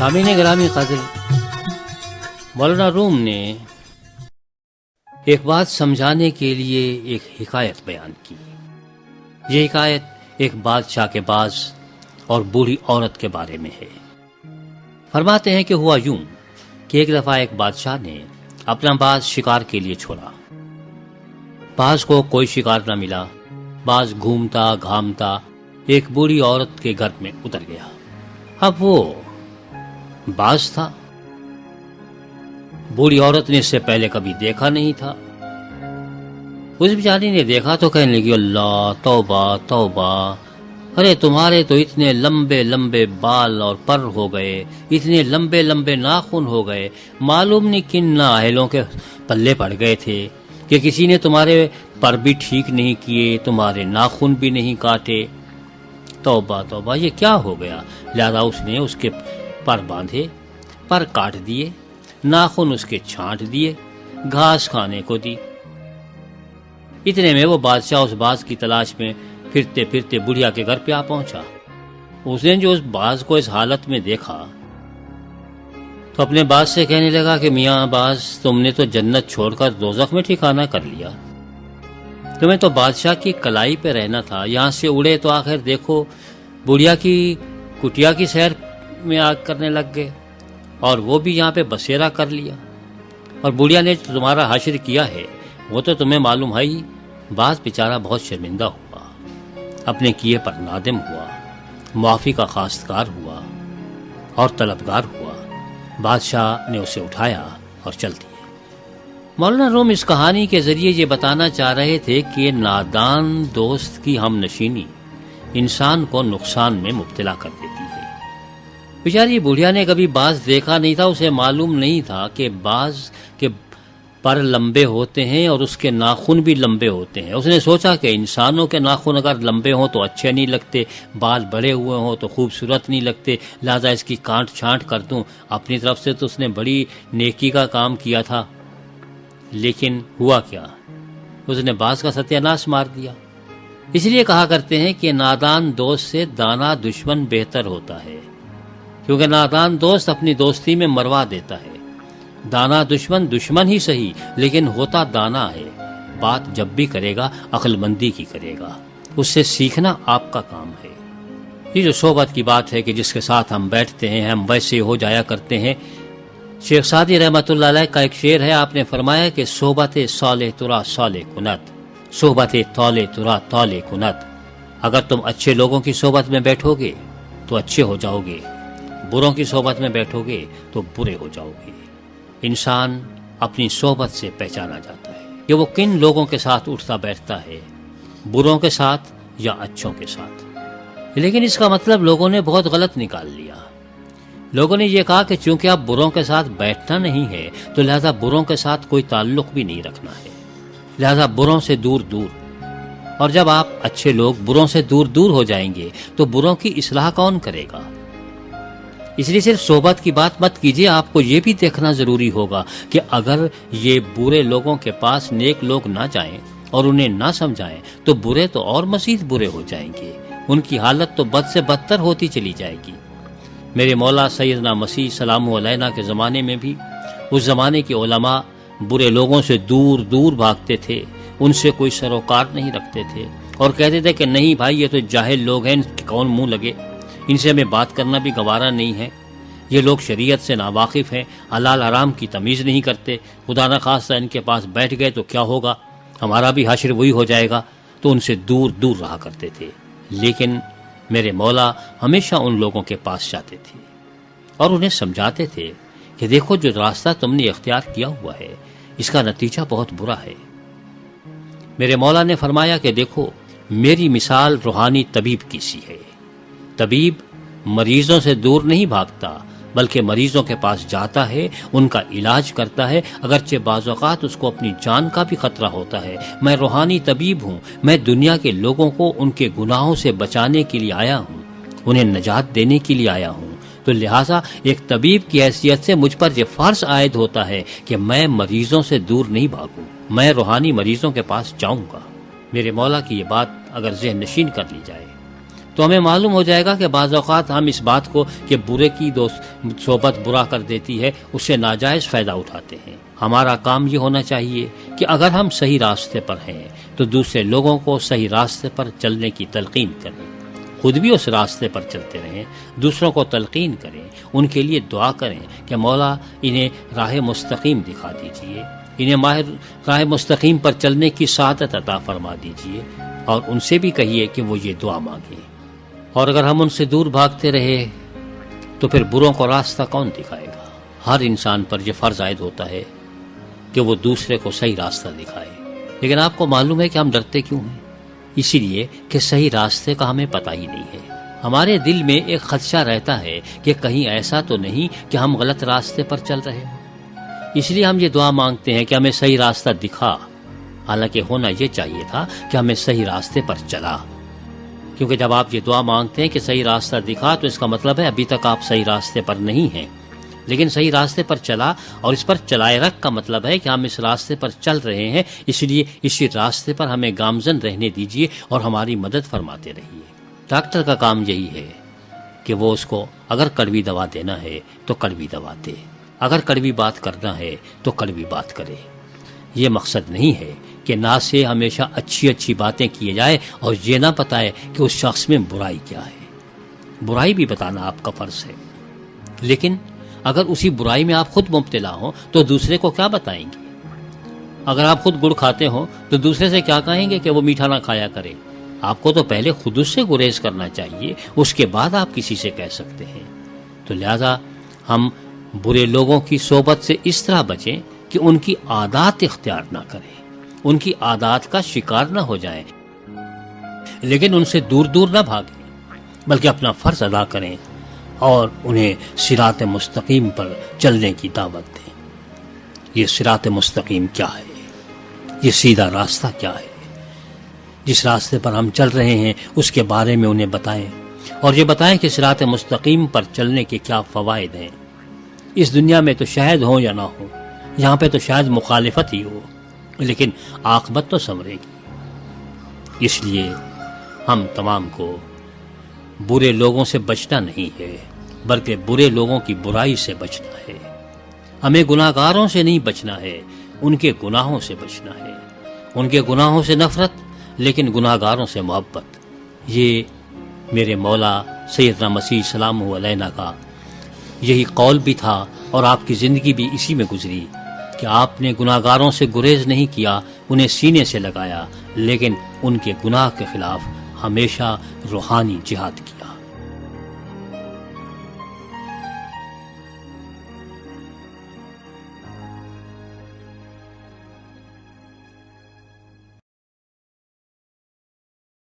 سامعین گرامی قدر، مولانا روم نے ایک بات سمجھانے کے لیے ایک حکایت بیان کی۔ یہ حکایت ایک بادشاہ کے باز اور بوڑھی عورت کے بارے میں ہے۔ فرماتے ہیں کہ ہوا یوں کہ ایک دفعہ ایک بادشاہ نے اپنا باز شکار کے لیے چھوڑا۔ باز کو کوئی شکار نہ ملا۔ باز گھومتا گھامتا ایک بوڑھی عورت کے گھر میں اتر گیا۔ اب وہ باز تھا، بوڑھی عورت نے اس سے پہلے کبھی دیکھا نہیں تھا۔ اس بیچاری نے دیکھا تو کہنے لگی، اللہ توبہ توبہ، ارے تمہارے تو اتنے لمبے لمبے بال اور پر ہو گئے، اتنے لمبے لمبے ناخن ہو گئے، معلوم نہیں کن نااہلوں کے پلے پڑ گئے تھے کہ کسی نے تمہارے پر بھی ٹھیک نہیں کیے، تمہارے ناخن بھی نہیں کاٹے۔ توبہ توبہ، یہ کیا ہو گیا؟ لہذا اس نے اس کے پر باندھے، پر کاٹ دیے، ناخن اس کے چھانٹ دیے، گھاس کھانے کو دی۔ اتنے میں وہ بادشاہ اس باز کی تلاش میں پھرتے پھرتے بڑھیا کے گھر پہ آ پہنچا۔ اس نے جو اس باز کو اس حالت میں دیکھا تو اپنے باز سے کہنے لگا کہ میاں باز، تم نے تو جنت چھوڑ کر دوزخ میں ٹھکانہ کر لیا۔ تمہیں تو بادشاہ کی کلائی پہ رہنا تھا، یہاں سے اڑے تو آخر دیکھو بڑھیا کی کٹیا کی سیر میں آگ کرنے لگ گئے، اور وہ بھی یہاں پہ بسیرا کر لیا، اور بڑھیا نے تمہارا حشر کیا ہے وہ تو تمہیں معلوم ہے ہی۔ باز بیچارہ بہت شرمندہ ہوا، اپنے کیے پر نادم ہوا، معافی کا خواستگار ہوا اور طلبگار ہوا۔ بادشاہ نے اسے اٹھایا اور چل دیے۔ مولانا روم اس کہانی کے ذریعے یہ بتانا چاہ رہے تھے کہ نادان دوست کی ہم نشینی انسان کو نقصان میں مبتلا کر دیتی ہے۔ بیچاری بڑھیا نے کبھی باز دیکھا نہیں تھا، اسے معلوم نہیں تھا کہ باز کے پر لمبے ہوتے ہیں اور اس کے ناخن بھی لمبے ہوتے ہیں۔ اس نے سوچا کہ انسانوں کے ناخن اگر لمبے ہوں تو اچھے نہیں لگتے، بال بڑے ہوئے ہوں تو خوبصورت نہیں لگتے، لہذا اس کی کانٹ چھانٹ کر دوں۔ اپنی طرف سے تو اس نے بڑی نیکی کا کام کیا تھا، لیکن ہوا کیا؟ اس نے باز کا ستیہ ناش مار دیا۔ اس لیے کہا کرتے ہیں کہ نادان دوست سے دانا دشمن بہتر ہوتا ہے، کیونکہ نادان دوست اپنی دوستی میں مروا دیتا ہے۔ دانا دشمن دشمن ہی صحیح، لیکن ہوتا دانا ہے۔ بات جب بھی کرے گا عقل مندی کی کرے گا، اس سے سیکھنا آپ کا کام ہے۔ یہ جو صحبت کی بات ہے کہ جس کے ساتھ ہم بیٹھتے ہیں ہم ویسے ہو جایا کرتے ہیں۔ شیخ سعدی رحمۃ اللہ علیہ کا ایک شعر ہے، آپ نے فرمایا کہ صحبت صالح ترا صالح کنت، صحبت طالح ترا طالح کنت۔ اگر تم اچھے لوگوں کی صحبت میں بیٹھو گے تو اچھے ہو جاؤ گے، بروں کی صحبت میں بیٹھو گے تو برے ہو جاؤ گے۔ انسان اپنی صحبت سے پہچانا جاتا ہے کہ وہ کن لوگوں کے ساتھ اٹھتا بیٹھتا ہے، بروں کے ساتھ یا اچھوں کے ساتھ۔ لیکن اس کا مطلب لوگوں نے بہت غلط نکال لیا۔ لوگوں نے یہ کہا کہ چونکہ آپ بروں کے ساتھ بیٹھنا نہیں ہے تو لہذا بروں کے ساتھ کوئی تعلق بھی نہیں رکھنا ہے، لہذا بروں سے دور دور۔ اور جب آپ اچھے لوگ بروں سے دور دور ہو جائیں گے تو بروں کی اصلاح کون کرے گا؟ اس لیے صرف صحبت کی بات مت کیجیے، آپ کو یہ بھی دیکھنا ضروری ہوگا کہ اگر یہ برے لوگوں کے پاس نیک لوگ نہ جائیں اور انہیں نہ سمجھائیں تو برے تو اور مزید برے ہو جائیں گے، ان کی حالت تو بد سے بدتر ہوتی چلی جائے گی۔ میرے مولا سیدنا مسیح سلام علیہ کے زمانے میں بھی اس زمانے کے علماء برے لوگوں سے دور دور بھاگتے تھے، ان سے کوئی سروکار نہیں رکھتے تھے، اور کہتے تھے کہ نہیں بھائی یہ تو جاہل لوگ ہیں، ان کے کون منہ لگے، ان سے ہمیں بات کرنا بھی گوارا نہیں ہے، یہ لوگ شریعت سے ناواقف ہیں، حلال حرام کی تمیز نہیں کرتے، خدا نخواستہ ان کے پاس بیٹھ گئے تو کیا ہوگا، ہمارا بھی حشر وہی ہو جائے گا، تو ان سے دور دور رہا کرتے تھے۔ لیکن میرے مولا ہمیشہ ان لوگوں کے پاس جاتے تھے اور انہیں سمجھاتے تھے کہ دیکھو جو راستہ تم نے اختیار کیا ہوا ہے اس کا نتیجہ بہت برا ہے۔ میرے مولا نے فرمایا کہ دیکھو میری مثال روحانی طبیب کی سی ہے۔ طبیب مریضوں سے دور نہیں بھاگتا بلکہ مریضوں کے پاس جاتا ہے، ان کا علاج کرتا ہے، اگرچہ بعض اوقات اس کو اپنی جان کا بھی خطرہ ہوتا ہے۔ میں روحانی طبیب ہوں، میں دنیا کے لوگوں کو ان کے گناہوں سے بچانے کے لیے آیا ہوں، انہیں نجات دینے کے لیے آیا ہوں، تو لہٰذا ایک طبیب کی حیثیت سے مجھ پر یہ فرض عائد ہوتا ہے کہ میں مریضوں سے دور نہیں بھاگوں، میں روحانی مریضوں کے پاس جاؤں گا۔ میرے مولا کی یہ بات اگر ذہن نشین کر لی جائے تو ہمیں معلوم ہو جائے گا کہ بعض اوقات ہم اس بات کو کہ برے کی صحبت برا کر دیتی ہے اس سے ناجائز فائدہ اٹھاتے ہیں۔ ہمارا کام یہ ہونا چاہیے کہ اگر ہم صحیح راستے پر ہیں تو دوسرے لوگوں کو صحیح راستے پر چلنے کی تلقین کریں، خود بھی اس راستے پر چلتے رہیں، دوسروں کو تلقین کریں، ان کے لیے دعا کریں کہ مولا انہیں راہ مستقیم دکھا دیجئے، انہیں راہ مستقیم پر چلنے کی سعادت عطا فرما دیجئے، اور ان سے بھی کہیے کہ وہ یہ دعا مانگیں۔ اور اگر ہم ان سے دور بھاگتے رہے تو پھر بروں کو راستہ کون دکھائے گا؟ ہر انسان پر یہ فرض عائد ہوتا ہے کہ وہ دوسرے کو صحیح راستہ دکھائے، لیکن آپ کو معلوم ہے کہ ہم ڈرتے کیوں ہیں؟ اسی لیے کہ صحیح راستے کا ہمیں پتہ ہی نہیں ہے۔ ہمارے دل میں ایک خدشہ رہتا ہے کہ کہیں ایسا تو نہیں کہ ہم غلط راستے پر چل رہے ہیں، اس لیے ہم یہ دعا مانگتے ہیں کہ ہمیں صحیح راستہ دکھا، حالانکہ ہونا یہ چاہیے تھا کہ ہمیں صحیح راستے پر چلا، کیونکہ جب آپ یہ دعا مانگتے ہیں کہ صحیح راستہ دکھا تو اس کا مطلب ہے ابھی تک آپ صحیح راستے پر نہیں ہیں، لیکن صحیح راستے پر چلا اور اس پر چلائے رکھ کا مطلب ہے کہ ہم اس راستے پر چل رہے ہیں، اس لیے اسی راستے پر ہمیں گامزن رہنے دیجیے اور ہماری مدد فرماتے رہیے۔ ڈاکٹر کا کام یہی ہے کہ وہ اس کو اگر کڑوی دوا دینا ہے تو کڑوی دوا دے، اگر کڑوی بات کرنا ہے تو کڑوی بات کرے۔ یہ مقصد نہیں ہے کہ نا سے ہمیشہ اچھی اچھی باتیں کیے جائے اور یہ نہ بتائے کہ اس شخص میں برائی کیا ہے۔ برائی بھی بتانا آپ کا فرض ہے، لیکن اگر اسی برائی میں آپ خود مبتلا ہوں تو دوسرے کو کیا بتائیں گے؟ اگر آپ خود گڑ کھاتے ہوں تو دوسرے سے کیا کہیں گے کہ وہ میٹھا نہ کھایا کرے؟ آپ کو تو پہلے خود اس سے گریز کرنا چاہیے، اس کے بعد آپ کسی سے کہہ سکتے ہیں۔ تو لہذا ہم برے لوگوں کی صحبت سے اس طرح بچیں کہ ان کی عادات اختیار نہ کریں، ان کی عادات کا شکار نہ ہو جائیں، لیکن ان سے دور دور نہ بھاگیں، بلکہ اپنا فرض ادا کریں اور انہیں صراط مستقیم پر چلنے کی دعوت دیں۔ یہ صراط مستقیم کیا ہے؟ یہ سیدھا راستہ کیا ہے؟ جس راستے پر ہم چل رہے ہیں اس کے بارے میں انہیں بتائیں، اور یہ بتائیں کہ صراط مستقیم پر چلنے کے کیا فوائد ہیں۔ اس دنیا میں تو شاید ہو یا نہ ہو، یہاں پہ تو شاید مخالفت ہی ہو، لیکن عاقبت تو سنورے گی۔ اس لیے ہم تمام کو برے لوگوں سے بچنا نہیں ہے، بلکہ برے لوگوں کی برائی سے بچنا ہے۔ ہمیں گناہگاروں سے نہیں بچنا ہے، ان کے گناہوں سے بچنا ہے۔ ان کے گناہوں سے نفرت، لیکن گناہگاروں سے محبت۔ یہ میرے مولا سیدنا مسیح سلام علیہ کا یہی قول بھی تھا، اور آپ کی زندگی بھی اسی میں گزری کہ آپ نے گناہگاروں سے گریز نہیں کیا، انہیں سینے سے لگایا، لیکن ان کے گناہ کے خلاف ہمیشہ روحانی جہاد کی۔